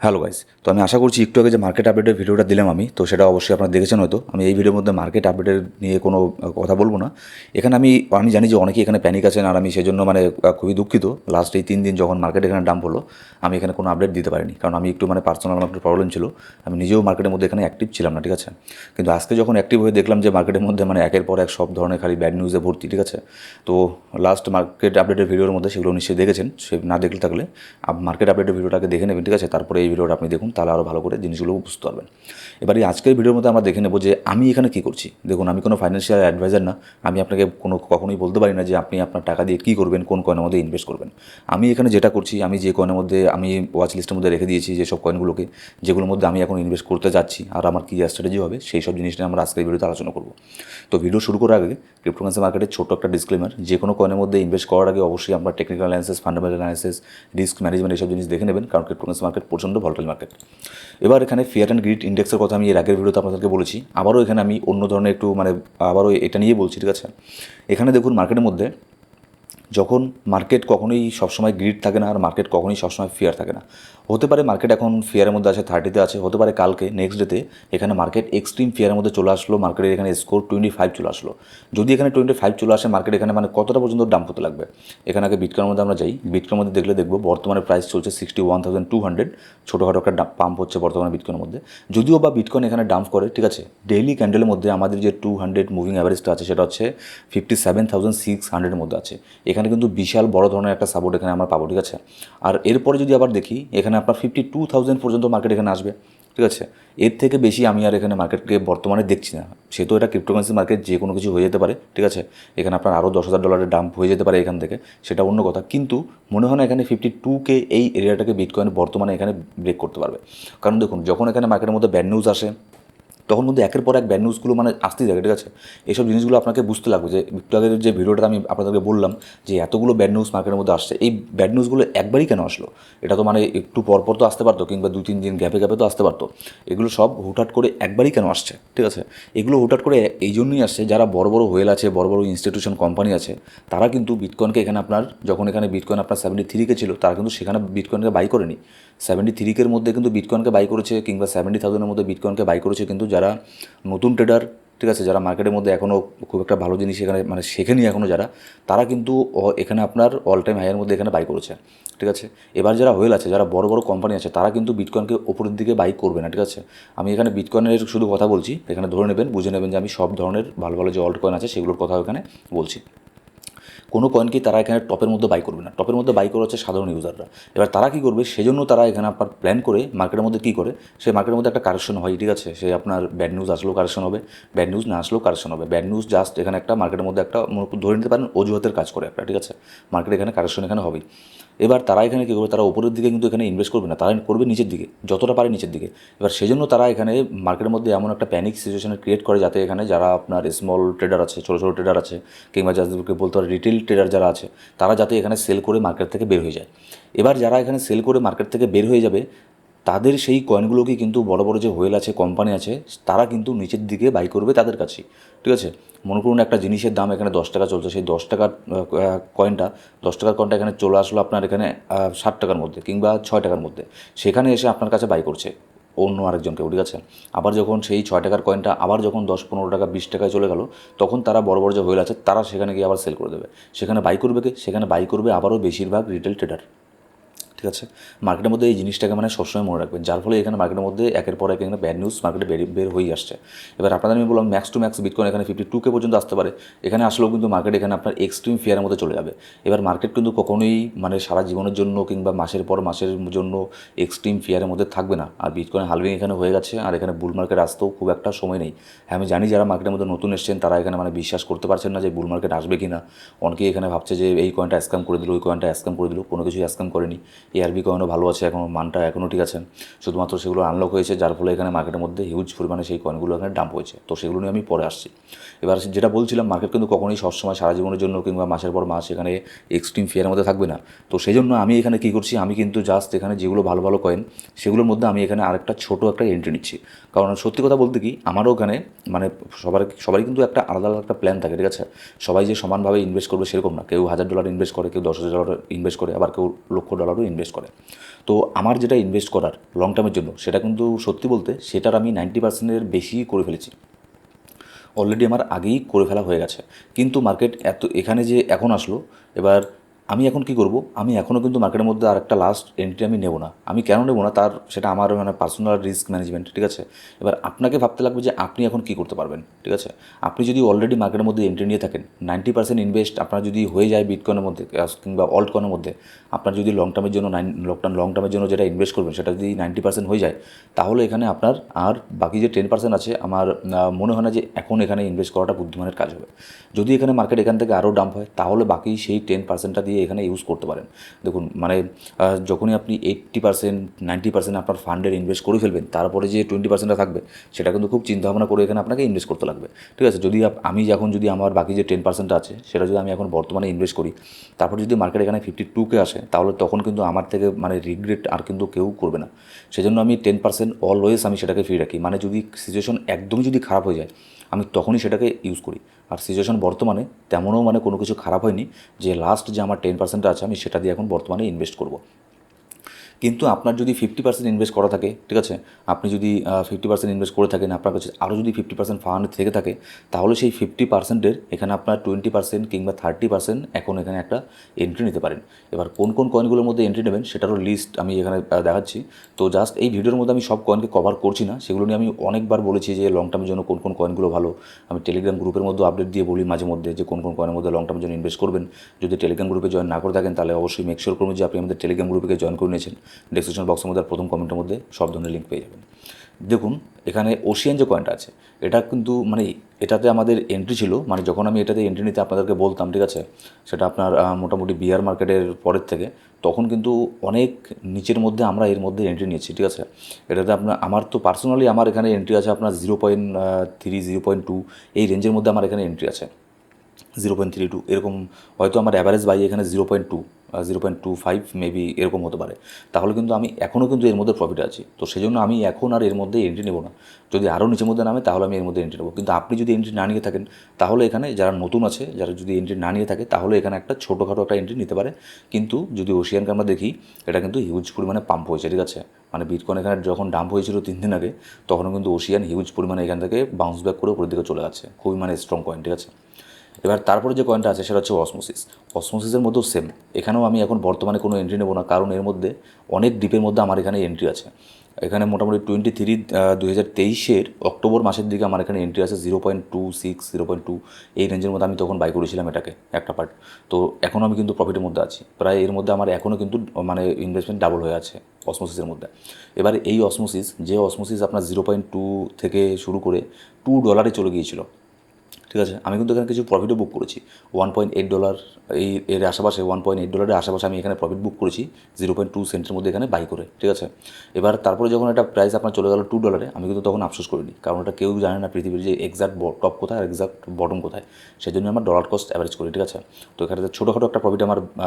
Hello guys, তো আমি আশা করছি একটু আগে যে মার্কেট আপডেটের ভিডিওটা দিলাম আমি, তো সেটা অবশ্যই আপনারা দেখেছেন হয়তো। আমি এই ভিডিওর মধ্যে মার্কেট আপডেটের নিয়ে কোনো কথা বলবো না। এখানে আমি জানি যে অনেকেই এখানে প্যানিক আছেন, আর আমি সেজন্য খুবই দুঃখিত। লাস্ট এই 3 দিন যখন মার্কেট এখানে ডাম্প হলো, আমি এখানে কোনো আপডেট দিতে পারিনি, কারণ আমি একটু পার্সোনাল আমার একটু প্রবলেম ছিল। আমি নিজেও মার্কেটের মধ্যে এখানে অ্যাক্টিভ ছিলাম না, ঠিক আছে। কিন্তু আজকে যখন অ্যাক্টিভ হয়ে দেখলাম যে মার্কেটের মধ্যে একের পর এক সব ধরনের খালি ব্যাড নিউজে ভর্তি, ঠিক আছে। তো লাস্ট মার্কেট আপডেটের ভিডিওর মধ্যে সেগুলো নিশ্চয়ই দেখেছেন, সে না দেখলে থাকলে মার্কেট আপডেটের ভিডিওটাকে দেখে নেবেন, ঠিক আছে। তারপরে এই ভিডিওটা আপনি দেখুন, তাহলে আরও ভালো করে জিনিসগুলো বুঝতে পারবেন। এবার এই আজকের ভিডিওর মধ্যে আমরা দেখে নেব যে আমি এখানে কী করছি। দেখুন, আমি কোনো ফাইন্যান্সিয়াল অ্যাডভাইজার না। আমি আপনাকে কখনোই বলতে পারি না যে আপনি আপনার টাকা দিয়ে কী করবেন, কোন কয়েনের মধ্যে ইনভেস্ট করবেন। আমি এখানে যেটা করছি, আমি যে কয়েনের মধ্যে আমি ওয়াচ লিস্টের মধ্যে রেখে দিয়েছি যেসব কয়েনগুলোকে, যেগুলোর মধ্যে আমি এখন ইনভেস্ট করতে যাচ্ছি আর আমার কী স্ট্র্যাটেজি হবে, সেই সব জিনিস নিয়ে আমরা আজকের ভিডিওতে আলোচনা করব। তো ভিডিও শুরু করার আগে ক্রিপ্টোকারেন্সি মার্কেটের ছোট্ট একটা ডিসক্লেমার, যে কোনো কয়েনের মধ্যে ইনভেস্ট করার আগে অবশ্যই আপনার technical analysis, fundamental analysis, risk management এইসব জিনিস দেখে নেবেন, কারণ ক্রিপ্টোকারেন্সি মার্কেট প্রচণ্ড ভলাটাইল মার্কেট। এবার এখানে ফিয়ার অ্যান্ড গ্রিড ইন্ডেক্সের কথা আমি এর আগের ভিডিওতে আপনাদেরকে বলেছি। আবারও এখানে আমি অন্য ধরনের একটু আবারও এটা নিয়ে বলছি, ঠিক আছে। এখানে দেখুন, মার্কেটের মধ্যে যখন মার্কেট কখনোই সবসময় গ্রিড থাকে না, আর মার্কেট কখনোই সবসময় ফিয়ার থাকে না। হতে পারে মার্কেট এখন ফিয়ারের মধ্যে আছে, 30-তে আছে, হতে পারে কালকে নেক্সট ডেতে এখানে মার্কেট এক্সট্রিম ফিয়ারের মধ্যে চলে আসলো, মার্কেটের এখানে স্কোর 25 চলে আসলো। যদি এখানে 25 চলে আসে, মার্কেট এখানে কতটা পর্যন্ত ডাম্প হতে লাগবে। এখানে আগে বিটকয়েনের মধ্যে আমরা যাই। বিটকয়েনের মধ্যে দেখবো বর্তমানে প্রাইস চলছে 61,200। ছোটোখাটো একটা পাম্প হচ্ছে বর্তমানে বিটকয়েনের মধ্যে। যদিও বা বিটকয়েন এখানে ডাম্প করে, ঠিক আছে, ডেইলি ক্যান্ডেলের মধ্যে আমাদের যে 200 মুভিং অ্যাভারেজটা আছে সেটা হচ্ছে 57,600-এর মধ্যে আছে। এখানে কিন্তু বিশাল বড় ধরনের একটা সাপোর্ট এখানে আমরা পাবো, ঠিক আছে। আর এরপরে যদি আবার দেখি, এখানে আপনার 52,000 পর্যন্ত মার্কেট এখানে আসবে, ঠিক আছে। এর থেকে বেশি আমি আর এখানে মার্কেটকে বর্তমানে দেখছি না। সে তো এটা ক্রিপ্টোকারেন্সি মার্কেট, যে কোনো কিছু হয়ে যেতে পারে, ঠিক আছে। এখানে আপনার আরও $10,000 ডাম্প হয়ে যেতে পারে এখান থেকে, সেটা অন্য কথা। কিন্তু মনে হয় না এখানে 52K এই এরিয়াটাকে বিটকয়েন বর্তমানে এখানে ব্রেক করতে পারবে। কারণ দেখুন, যখন এখানে মার্কেটের মধ্যে ব্যাড নিউজ আসে, তখন কিন্তু একের পর এক ব্যাড নিউজগুলো আসতেই থাকে, ঠিক আছে। এইসব জিনিসগুলো আপনাকে বুঝতে লাগবে যে একটু আগের যে ভিডিওটা আমি আপনাদেরকে বললাম যে এতগুলো ব্যাড নিউজ মার্কেটের মধ্যে আসছে, এই ব্যাড নিউজগুলো একবারই কেন আসলো? এটা তো একটু পরপর তো আসতে পারতো, কিংবা 2-3 দিন গ্যাপে গ্যাপে তো আসতে পারতো। এগুলো সব হুটহাট করে একবারই কেন আসছে, ঠিক আছে। এগুলো হুটহাট করে এই জন্যই আসছে, যারা বড় বড় হোয়েল আছে, বড় বড় ইনস্টিটিউশন কোম্পানি আছে, তারা কিন্তু বিটকয়েনকে এখানে যখন এখানে বিটকয়েন আপনার 73K ছিল, তারা কিন্তু সেখানে বিটকয়েনকে বাই করেনি। 73K মধ্যে কিন্তু বিটকয়েনকে বাই করেছে, কিংবা 70,000-এর মধ্যে বিটকয়েনকে বাই করেছে কিন্তু যারা নতুন ট্রেডার, ঠিক আছে, যারা মার্কেটের মধ্যে এখনও খুব একটা ভালো জিনিস এখানে শেখেনি এখনও যারা, তারা কিন্তু এখানে আপনার অল টাইম হাইয়ের মধ্যে এখানে বাই করেছে, ঠিক আছে। এবার যারা হোয়েল আছে, যারা বড় বড় কোম্পানি আছে, তারা কিন্তু বিটকয়েনকে ওপরের দিকে বাই করবে না, ঠিক আছে। আমি এখানে বিটকয়েনের শুধু কথা বলছি, এখানে ধরে নেবেন, বুঝে নেবেন যে আমি সব ধরনের ভালো ভালো যে অল্ট কয়েন আছে সেগুলোর কথা এখানে বলছি। কোনো কয়েনকেই তারা এখানে টপের মধ্যে বাই করবে না। টপের মধ্যে বাই করে হচ্ছে সাধারণ ইউজাররা। এবার তারা কী করবে, সেজন্য তারা এখানে আপনার প্ল্যান করে মার্কেটের মধ্যে কী করে, সেই মার্কেটের মধ্যে একটা কারেকশন হয়, ঠিক আছে। সে আপনার ব্যাড নিউজ আসলেও কারেকশন হবে, ব্যাড নিউজ না আসলেও কারেকশন হবে। ব্যাড নিউজ জাস্ট এখানে একটা মার্কেটের মধ্যে একটা ধরে নিতে পারেন অজুহাতের কাজ করে একটা, ঠিক আছে। মার্কেট এখানে কারেকশন এখানে হবেই। এবার তারা এখানে কী করবে, তারা উপরের দিকে কিন্তু এখানে ইনভেস্ট করবে না, তারা করবে নিচের দিকে, যতটা পারে নিচের দিকে। এবার সেজন্য তারা এখানে মার্কেটের মধ্যে এমন একটা প্যানিক সিচুয়েশন ক্রিয়েট করে, যাতে এখানে যারা আপনার স্মল ট্রেডার আছে, ছোটো ছোটো ট্রেডার আছে, কিংবা যাদেরকে বলতে পারে রিটেল ট্রেডার যারা আছে, তারা যাতে এখানে সেল করে মার্কেট থেকে বের হয়ে যায়। এবার যারা এখানে সেল করে মার্কেট থেকে বের হয়ে যাবে, তাদের সেই কয়েনগুলোকে কিন্তু বড় বড় যে হোয়েল আছে, কোম্পানি আছে, তারা কিন্তু নিচের দিকে বাই করবে তাদের কাছেই, ঠিক আছে। মনে করুন একটা জিনিসের দাম এখানে 10 টাকা চলছে, সেই 10 টাকার কয়েনটা 10 টাকার কয়েনটা এখানে চলে আসলো আপনার এখানে 60 টাকার মধ্যে, কিংবা 6 টাকার মধ্যে। সেখানে এসে আপনার কাছে বাই করছে অন্য আরেকজনকে, ঠিক আছে। আবার যখন সেই 6 টাকার কয়েনটা আবার যখন 10-15 টাকা 20 টাকায় চলে গেল, তখন তারা বড় বড় যে হোয়েল আছে, তারা সেখানে গিয়ে আবার সেল করে দেবে। সেখানে বাই করবে কে? সেখানে বাই করবে আবারও বেশিরভাগ রিটেল ট্রেডার, ঠিক আছে। মার্কেটের মধ্যে এই জিনিসটাকে সবসময় মনে রাখবেন, যার ফলে এখানে মার্কেটের মধ্যে একের পর এক এখানে ব্যাড নিউজ মার্কেটে বের হয়ে আসছে। এবার আপনাদের আমি বললাম ম্যাক্স টু ম্যাক্স বিটকয়েন এখানে 52K পর্যন্ত আসতে পারে। এখানে আসলেও কিন্তু মার্কেট এখানে আপনার এক্সট্রিম ফিয়ারের মধ্যে চলে যাবে। এবার মার্কেট কিন্তু কখনোই সারা জীবনের জন্য কিংবা মাসের পর মাসের জন্য এক্সট্রিম ফিয়ারের মধ্যে থাকবে না। আর বিটকয়েন হালভিং এখানে হয়ে গেছে, আর এখানে বুল মার্কেট আসতেও খুব একটা সময় নেই। হ্যাঁ, আমি জানি যারা মার্কেটের মধ্যে নতুন এসেছেন, তারা এখানে বিশ্বাস করতে পারছেন না যে বুল মার্কেট আসবে কি না। অনেকেই এখানে ভাবছে যে এই কয়েনটা স্ক্যাম করে দিল, ওই কয়েনটা স্ক্যাম করে দিল। কোনো কিছুই স্ক্যাম করেনি। এআরবি কয়েনও ভালো আছে, এখনও মানটা এখনও ঠিক আছে। শুধুমাত্র সেগুলো আনলক হয়েছে, যার ফলে এখানে মার্কেটের মধ্যে হিউজ পরিমাণে সেই কয়েনগুলো এখানে ডাম্প হয়েছে। তো সেগুলো নিয়ে আমি পরে আসছি। এবার যেটা বলছিলাম, মার্কেট কিন্তু কখনোই সবসময় সারা জীবনের জন্য কিংবা মাসের পর মাস এখানে এক্সট্রিম ফিয়ারের মধ্যে থাকবে না। তো সেই জন্য আমি এখানে কী করছি, আমি কিন্তু জাস্ট এখানে যেগুলো ভালো ভালো কয়েন, সেগুলোর মধ্যে আমি এখানে আরেকটা ছোটো একটা এন্ট্রি নিচ্ছি। কারণ সত্যি কথা বলতে কি, আমারও ওখানে সবারই কিন্তু একটা আলাদা আলাদা একটা প্ল্যান থাকে, ঠিক আছে। সবাই যে সমানভাবে ইনভেস্ট করবে সেরকম না। কেউ $1,000 ইনভেস্ট করে, কেউ $10,000 ইনভেস্ট করে, আবার কেউ $1,00,000 ইনভেস্ট ইনভেস্ট করে। তো আমার যেটা ইনভেস্ট করার লং টার্মের জন্য সেটা কিন্তু সত্যি বলতে সেটার আমি 90%-এর বেশি করে ফেলেছি, অলরেডি আমার আগেই করে ফেলা হয়ে গেছে। কিন্তু মার্কেট এত এখানে যে এখন আসলো, এবার আমি এখন কি করব, আমি এখনও কিন্তু মার্কেটের মধ্যে আর একটা লাস্ট এন্ট্রি আমি নেব না। আমি কেন নেব না তার সেটা আমার মানে পার্সোনাল রিস্ক ম্যানেজমেন্ট, ঠিক আছে। এবার আপনাকে ভাবতে লাগবে যে আপনি এখন কী করতে পারবেন, ঠিক আছে। আপনি যদি অলরেডি মার্কেটের মধ্যে এন্ট্রি নিয়ে থাকেন, 90% ইনভেস্ট আপনার যদি হয়ে যায় বিটকয়েনের মধ্যে কিংবা অল্ট কয়েনের মধ্যে, আপনার যদি লং টার্মের জন্য লং টার্মের জন্য যেটা ইনভেস্ট করবেন সেটা যদি 90% হয়ে যায়, তাহলে এখানে আপনার আর বাকি যে 10% আছে আমার মনে হয় না যে এখন এখানে ইনভেস্ট করাটা বুদ্ধিমানের কাজ হবে। যদি এখানে মার্কেট এখান থেকে আরও ডাম্প হয় তাহলে বাকি সেই 10%টা দিয়ে এখানে ইউজ করতে পারেন। দেখুন মানে যখনই আপনি 80% 90% আপনার ফান্ডের ইনভেস্ট করে ফেলবেন, তারপরে যে 20%টা থাকবে সেটা কিন্তু খুব চিন্তাভাবনা করে এখানে আপনাকে ইনভেস্ট করতে লাগবে, ঠিক আছে। যদি আমি এখন যদি আমার বাকি যে 10% আছে সেটা যদি আমি এখন বর্তমানে ইনভেস্ট করি, তারপর যদি মার্কেট এখানে 52K আসে, তাহলে তখন কিন্তু আমার থেকে মানে রিগ্রেট আর কিন্তু কেউ করবে না। সেজন্য আমি 10% অলওয়েজ আমি সেটাকে ফ্রি রাখি। মানে যদি সিচুয়েশন একদমই যদি খারাপ হয়ে যায়, আমি তখনই সেটাকে ইউজ করি। আর সিচুয়েশন বর্তমানে তেমনও মানে কোনো কিছু খারাপ হয়নি যে লাস্ট যে আমার 10% আছে আমি সেটা দিয়ে এখন বর্তমানে ইনভেস্ট করব। কিন্তু আপনার যদি 50% ইনভেস্ট করা থাকে, ঠিক আছে, আপনি যদি 50% ইনভেস্ট করে থাকেন, আপনার কাছে আরও যদি 50% ফান্ড থেকে থাকে, তাহলে সেই 50%-এর এখানে আপনার 20% কিংবা 30% এখন এখানে একটা এন্ট্রি নিতে পারেন। এবার কোন কোন কয়েনগুলোর মধ্যে এন্ট্রি নেবেন সেটারও লিস্ট আমি এখানে দেখাচ্ছি। তো জাস্ট এই ভিডিওর মধ্যে আমি সব কয়েনকে কভার করছি না, সেগুলো নিয়ে আমি অনেকবার বলেছি যে লং টার্মের জন্য কোন কোন কয়েনগুলো ভালো। আমি টেলিগ্রাম গ্রুপের মধ্যে আপডেট দিয়ে বলি মাঝে মধ্যে যে কোন কোন কয়েনের মধ্যে লং টার্মের জন্য ইনভেস্ট করবেন। যদি টেলিগ্রাম গ্রুপে জয়েন না করে থাকেন তাহলে অবশ্যই মেক শিওর করুন যে আপনি আমাদের টেলিগ্রাম গ্রুপে জয়েন করে নিয়েছেন। ডেসক্রিপশন বক্সের মধ্যে আর প্রথম কমেন্টের মধ্যে সব ধরনের লিঙ্ক পেয়ে যাবেন। দেখুন এখানে ওশিয়ান যে কয়েনটা আছে এটা কিন্তু মানে এটাতে আমাদের এন্ট্রি ছিল, মানে যখন আমি এটাতে এন্ট্রি নিতে আপনাদেরকে বলতাম, ঠিক আছে, সেটা আপনার মোটামুটি বিয়ার মার্কেটের পরের থেকে, তখন কিন্তু অনেক নিচের মধ্যে আমরা এর মধ্যে এন্ট্রি নিয়েছি, ঠিক আছে। এটাতে আপনার আমার তো পার্সোনালি আমার এখানে এন্ট্রি আছে আপনার 0.3 0.2 এই রেঞ্জের মধ্যে আমার এখানে এন্ট্রি আছে, 0.32 এরকম। হয়তো আমার অ্যাভারেজ বাই এখানে 0.2 0.25 মেবি এরকম হতে পারে। তাহলে কিন্তু আমি এখনও কিন্তু এর মধ্যে প্রফিটে আছি। তো সেই জন্য আমি এখন আর এর মধ্যে এন্ট্রি নেব না। যদি আরও নিচের মধ্যে নামে তাহলে আমি এর মধ্যে এন্ট্রি নেব। কিন্তু আপনি যদি এন্ট্রি না নিয়ে থাকেন তাহলে এখানে যারা নতুন আছে, যারা যদি এন্ট্রি না নিয়ে থাকে তাহলে এখানে একটা ছোটোখাটো একটা এন্ট্রি নিতে পারে। কিন্তু যদি ওশিয়ানকে আমরা দেখি, এটা কিন্তু হিউজ পরিমাণে পাম্প হয়েছে, ঠিক আছে। মানে বিটকয়েন এখানে যখন ডাম্প হয়েছিল 3 দিন আগে, তখনও কিন্তু ওশিয়ান হিউজ পরিমাণে এখান থেকে বাউন্স ব্যাক করে উপরের দিকে চলে যাচ্ছে, খুবই মানে স্ট্রং কয়েন, ঠিক আছে। এবার তারপরে যে কয়েনটা আছে সেটা হচ্ছে অসমোসিসের মধ্যেও সেম। এখানেও আমি এখন বর্তমানে কোনো এন্ট্রি নেব না, কারণ এর মধ্যে অনেক ডিপের মধ্যে আমার এখানে এন্ট্রি আছে। এখানে মোটামুটি 2023 অক্টোবর মাসের দিকে আমার এখানে এন্ট্রি আছে 0.26 0.2 এই রেঞ্জের মধ্যে। আমি তখন বাই করেছিলাম এটাকে একটা পার্ট। তো এখনও আমি কিন্তু প্রফিটের মধ্যে আছি, প্রায় এর মধ্যে আমার এখনও কিন্তু মানে ইনভেস্টমেন্ট ডাবল হয়ে আছে অসমোসিসের মধ্যে। এবার এই অসমোসিস আপনার 0.2 থেকে শুরু করে $2 চলে গিয়েছিল, ঠিক আছে। আমি কিন্তু এখানে কিছু প্রফিটও বুক করেছি, $1.8 এর আশেপাশে, $1.8 আশেপাশে আমি এখানে প্রফিট বুক করেছি 0.2 সেন্টের মধ্যে এখানে বাই করে, ঠিক আছে। এবার তারপরে যখন এটা প্রাইস আপনার চলে গেল $2, আমি কিন্তু তখন আফসোস করিনি, কারণ এটা কেউ জানে না পৃথিবীর যে এক্সাক্ট টপ কোথায় আর এক্সাক্ট বটম কোথায়। সেই জন্য আমার ডলার কস্ট অ্যাভারেজ করি, ঠিক আছে। তো এখানে ছোটোখাটো একটা প্রফিট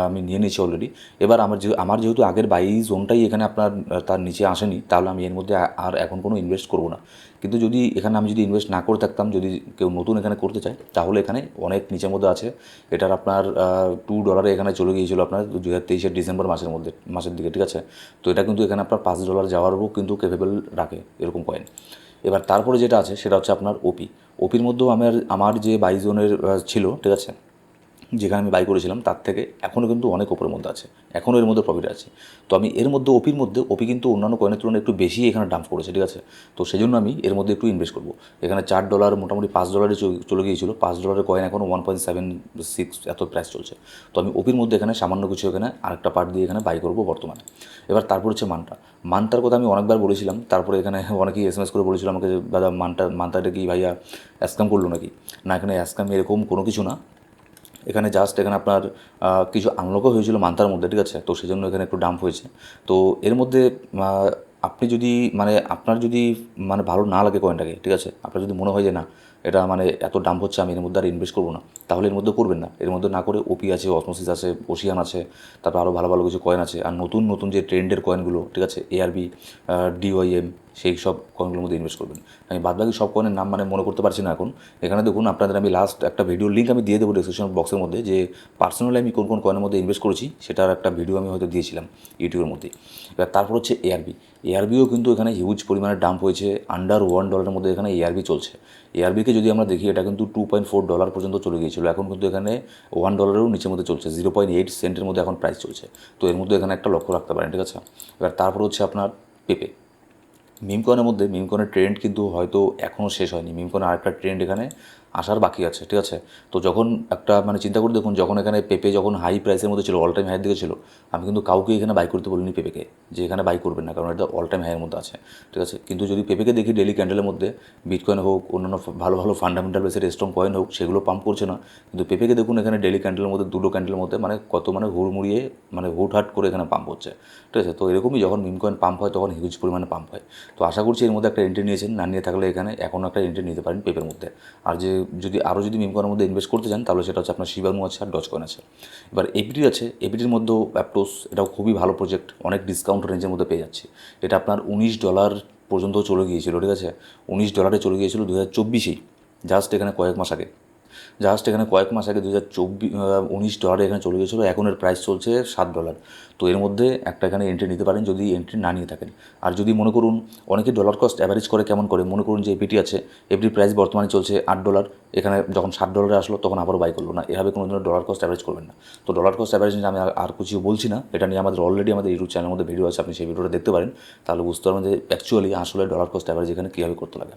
আমি নিয়ে নিয়েছি অলরেডি। এবার আমার যেহেতু আগের বাই জোনটাই এখানে আপনার তার নিচে আসেনি, তাহলে আমি এর মধ্যে আর এখন কোনো ইনভেস্ট করবো না। কিন্তু যদি এখানে আমি যদি ইনভেস্ট না করে থাকতাম, যদি কেউ নতুন এখানে করতে চায়, তাহলে এখানে অনেক নিচের মধ্যে আছে। এটার আপনার $2 এখানে চলে গিয়েছিল আপনার 2023 ডিসেম্বর মাসের দিকে, ঠিক আছে। তো এটা কিন্তু এখানে আপনার $5 যাওয়ারও কিন্তু ক্যাপেবল রাখে এরকম কয়েন। এবার তারপরে যেটা আছে সেটা হচ্ছে আপনার ওপির মধ্যেও আমার যে বাই জোনের ছিল, ঠিক আছে, যেখানে আমি বাই করেছিলাম তার থেকে এখনও কিন্তু অনেক ওপরের মধ্যে আছে, এখনও এর মধ্যে প্রফিট আছে। তো আমি এর মধ্যে ওপি কিন্তু অন্যান্য কয়েনের তুলনায় একটু বেশি এখানে ডাম্প করেছে, ঠিক আছে। তো সেই জন্য আমি এর মধ্যে একটু ইনভেস্ট করবো। এখানে $4 মোটামুটি $5 চলে গিয়েছিল, $5 কয়েন এখন 1.76 এত প্রাইস চলছে। তো আমি ওপির মধ্যে এখানে সামান্য কিছু এখানে আরেকটা পার্ট দিয়ে এখানে বাই করবো বর্তমানে। এবার তারপর হচ্ছে মানটার কথা আমি অনেকবার বলেছিলাম, তারপরে এখানে অনেকেই SMS করে বলেছিল আমাকে যে দাদা মানটাটা কি ভাইয়া স্ক্যাম করলো নাকি। না, এখানে স্ক্যাম এরকম কোনো কিছু না। এখানে জাস্ট এখানে আপনার কিছু আনলকও হয়েছিল মান্থার মধ্যে, ঠিক আছে। তো সেই জন্য এখানে একটু ডাম্প হয়েছে। তো এর মধ্যে আপনি যদি আপনার যদি ভালো না লাগে কয়েনটাকে, ঠিক আছে, আপনার যদি মনে হয় যে না এটা এত ডাম্প হচ্ছে আমি এর মধ্যে আর ইনভেস্ট করবো না, তাহলে এর মধ্যে করবেন না। এর মধ্যে না করে ওপি আছে, অসমোসিস আছে, ওশিয়ান আছে, তারপর আরও ভালো ভালো কিছু কয়েন আছে। আর নতুন নতুন যে ট্রেন্ডের কয়েনগুলো, ঠিক আছে, ARB, DYM, সেই সব কয়েনগুলোর মধ্যে ইনভেস্ট করবেন। আমি বাদবাকি সব কয়েনের নাম মানে মনে করতে পারছি না এখন। এখানে দেখুন আপনাদের আমি লাস্ট একটা ভিডিওর লিঙ্ক আমি দিয়ে দেবো ডিসক্রিপশন বক্সের মধ্যে, যে পার্সোনালি আমি কোন কোন কয়েনের মধ্যে ইনভেস্ট করেছি সেটার একটা ভিডিও আমি হয়তো দিয়েছিলাম ইউটিউবের মধ্যে। এবার তারপর হচ্ছে এআরবি। এআরবিও কিন্তু এখানে হিউজ পরিমাণে ডাম্প হয়েছে, আন্ডার $1 মধ্যে এখানে এআরবি চলছে। এআরবিকে যদি আমরা দেখি, এটা কিন্তু $2.4 পর্যন্ত চলে গিয়েছিল, এখন কিন্তু এখানে $1 নিচের মধ্যে চলছে, 0.8 সেন্টের মধ্যে এখন প্রাইস চলছে। তো এর মধ্যে এখানে একটা লক্ষ্য রাখতে পারেন, ঠিক আছে। এবার তারপর হচ্ছে আপনার পেপে। মিম কয়েনের মধ্যে মিম কয়েনের ট্রেন্ড কিন্তু হয়তো এখনও শেষ হয়নি, মিম কয়েনের আরেকটা ট্রেন্ড এখানে আসার বাকি আছে, ঠিক আছে। তো যখন একটা মানে চিন্তা করে দেখুন, যখন এখানে পেপে যখন হাই প্রাইসের মধ্যে ছিল, অল টাইম হাইয়ের দিকে ছিল, আমি কিন্তু কাউকে এখানে বাই করতে বলিনি পেপেকে, যে এখানে বাই করবেন না, কারণ এটা অল টাইম হাইয়ের মধ্যে আছে, ঠিক আছে। কিন্তু যদি পেপেকে দেখি ডেলি ক্যান্ডেলের মধ্যে, বিটকয়েন হোক, অন্যান্য ভালো ভালো ফান্ডামেন্টাল বেসের স্ট্রং কয়েন হোক, সেগুলো পাম্প করছে না। কিন্তু পেপেকে দেখুন এখানে ডেলি ক্যান্ডেলের মধ্যে, দুটো ক্যান্ডেলের মধ্যে মানে কত মানে হুড়মুড়িয়ে মানে হুটহাট করে এখানে পাম্প হচ্ছে, ঠিক আছে। তো এরকমই যখন মিম কয়েন পাম্প হয় তখন হিউজ পরিমাণে পাম্প হয়। তো আশা করছি এর মধ্যে একটা এন্ট্রি নিয়েছেন, না নিয়ে থাকলে এখানে এখনও একটা এন্ট্রি নিতে পারেন পেপের মধ্যে। আর যে যদি আরও যদি মিম কয়েনের মধ্যে ইনভেস্ট করতে চান, তাহলে সেটা হচ্ছে আপনার শিবানু আছে আর ডজ কয়েন আছে। এবার এপিটি আছে, এপিটির মধ্যেও অ্যাপটোস, এটাও খুবই ভালো প্রজেক্ট, অনেক ডিসকাউন্ট রেঞ্জের মধ্যে পেয়ে যাচ্ছে। এটা আপনার $19 পর্যন্ত চলে গিয়েছিল, ঠিক আছে। $19 চলে গিয়েছিল 2024-এই, জাস্ট এখানে কয়েক মাস আগে। কয়েক মাস আগে $19 এখানে চলে গেছিলো, এখন এর প্রাইস চলছে $7। তো এর মধ্যে একটা এখানে এন্ট্রি নিতে পারেন যদি এন্ট্রি না নিয়ে থাকেন। আর যদি মনে করুন, অনেকে ডলার কস্ট অ্যাভারেজ করে কেমন করে, মনে করুন যে এপিটি আছে, এপিটির প্রাইস বর্তমানে চলছে $8, এখানে যখন $7 আসলো তখন আবারও বাই করলো না, এভাবে কোনো দিনও ডলার কস্ট অ্যাভারেজ করবেন না। তো ডলার কস্ট অ্যাভারেজ নিয়ে আমি আর কিছু বলছি না, এটা নিয়ে আমাদের অলরেডি আমাদের ইউটিউব চ্যানেলের মধ্যে ভিডিও আছে, আপনি সেই ভিডিওটা দেখতে পারেন, তাহলে বুঝতে পারবেন যে অ্যাকচুয়ালি আসলে ডলার কস্ট অ্যাভারেজ এখানে কীভাবে করতে লাগে।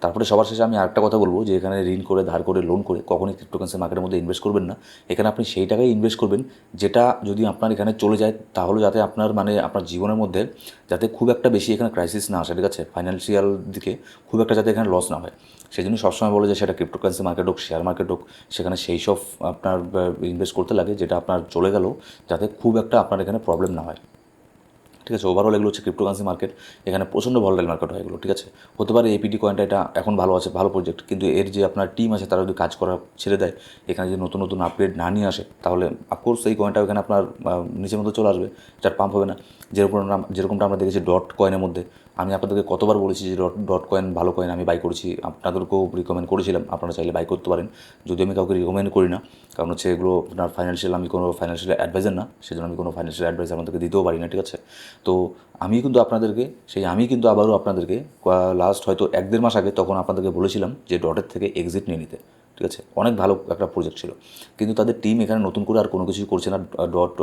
তারপরে সবার শেষে আমি আরেকটা কথা বলবো, যে এখানে ঋণ করে, ধার করে, লোন করে কখনই ক্রিপ্টোকারেন্সি মার্কেটের মধ্যে ইনভেস্ট করবেন না। এখানে আপনি সেই টাকায় ইনভেস্ট করবেন যেটা যদি আপনার এখানে চলে যায়, তাহলে যাতে আপনার মানে আপনার জীবনের মধ্যে যাতে খুব একটা বেশি এখানে ক্রাইসিস না আসে, ঠিক আছে, ফাইন্যান্সিয়াল দিকে খুব একটা যাতে এখানে লস না হয়। সেই জন্য সবসময় বলে যে সেটা ক্রিপ্টোকারেন্সি মার্কেট হোক, শেয়ার মার্কেট হোক, সেখানে সেই সব আপনার ইনভেস্ট করতে লাগে যেটা আপনার চলে গেলেও যাতে খুব একটা আপনার এখানে প্রবলেম না হয়, ঠিক আছে। ওভারঅল এগুলো হচ্ছে ক্রিপ্টোকারেন্সি মার্কেট, এখানে প্রচণ্ড ভলাটাইল মার্কেট হয় এগুলো, ঠিক আছে। হতে পারে এপিটি কয়েনটা এটা এখন ভালো আছে, ভালো প্রজেক্ট, কিন্তু এর যে আপনার টিম আছে তারা যদি কাজ করা ছেড়ে দেয়, এখানে যদি নতুন নতুন আপগ্রেড না নিয়ে আসে, তাহলে অফকোর্স এই কয়েনটা এখানে আপনার নিচের মধ্যে চলে আসবে, যার পাম্প হবে না। যেরকমটা আমরা দেখেছি ডট কয়েনের মধ্যে, আমি আপনাদেরকে কতবার বলেছি যে ডট কয়েন ভালো কয়েন, আমি বাই করেছি, আপনাদেরকেও রিকমেন্ড করেছিলাম, আপনারা চাইলে বাই করতে পারেন। যদি আমি কাউকে রিকমেন্ড করি না, কারণ হচ্ছে এগুলো আপনার ফাইন্যান্সিয়াল, আমি কোনো ফাইন্যান্সিয়াল অ্যাডভাইজার না, সেজন্য আমি কোনো ফাইন্যান্সিয়াল অ্যাডভাইস আপনাদেরকে দিতেও পারি না, ঠিক আছে। তো আমি কিন্তু আবারও আপনাদেরকে লাস্ট হয়তো 1-1.5 মাস আগে তখন আপনাদেরকে বলেছিলাম যে ডটের থেকে এক্সিট নিয়ে নিতে, ঠিক আছে। অনেক ভালো একটা প্রজেক্ট ছিল, কিন্তু তাদের টিম এখানে নতুন করে আর কোনো কিছুই করছে না। ডট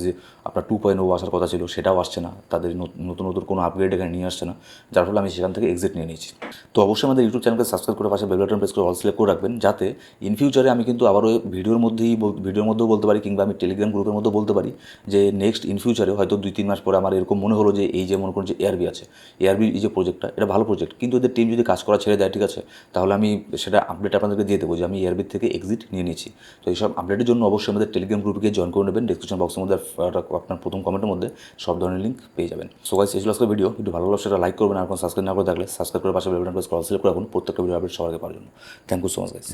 যে আপনার 2.0 আসার কথা ছিল সেটাও আসছে না, তাদের নতুন নতুন কোনো আপগ্রেড এখানে নিয়ে আসছে না, যার ফলে আমি সেখান থেকে এক্সিট নিয়ে নিয়েছি। তো অবশ্যই আমাদের ইউটিউব চ্যানেলকে সাবস্ক্রাইব করে পাশে বেল বাটন প্রেস করে অল সিলেক্ট করে রাখবেন, যাতে ইন ফিউচারে আমি কিন্তু আবারও ভিডিওর মধ্যেও বলতে পারি, কিংবা আমি টেলিগ্রাম গ্রুপের মধ্যেও বলতে পারি যে নেক্সট ইন ফিউচারে হয়তো 2-3 মাস পরে আমার এরকম মনে হলো যে এই যে মনে করুন যে এআরবি আছে, এআরবি এই যে প্রজেক্টটা, এটা ভালো প্রজেক্ট, কিন্তু এদের টিম যদি কাজ করা ছেড়ে দেয়, ঠিক আছে, তাহলে আমি সেটা আপডেট আপনাদেরকে দিয়ে দেবো যে আমি এআরবির থেকে এক্সিট নিয়ে নিয়েছি। তো এইসব আপডেটের জন্য অবশ্যই আমাদের টেলিগ্রাম গ্রুপে জয়েন করে নেবেন, ডিসক্রিপশন বক্সের মধ্যে আপনার প্রথম কমেন্টের মধ্যে সব ধরনের লিঙ্ক পেয়ে যাবেন। সো গাইস, এই ছিল আজকের ভিডিও ভালো লাগলে সেটা লাইক করবেন, আর কোনো সাবস্ক্রাইব না করে থাকলে সাবস্ক্রাইব করে পাশে বেল বাটন প্রেস করে অল সিলেক্ট করে রাখুন প্রত্যেকটা ভিডিও আপডেট সবার আগে পাওয়ার জন্য। Thank you so much guys.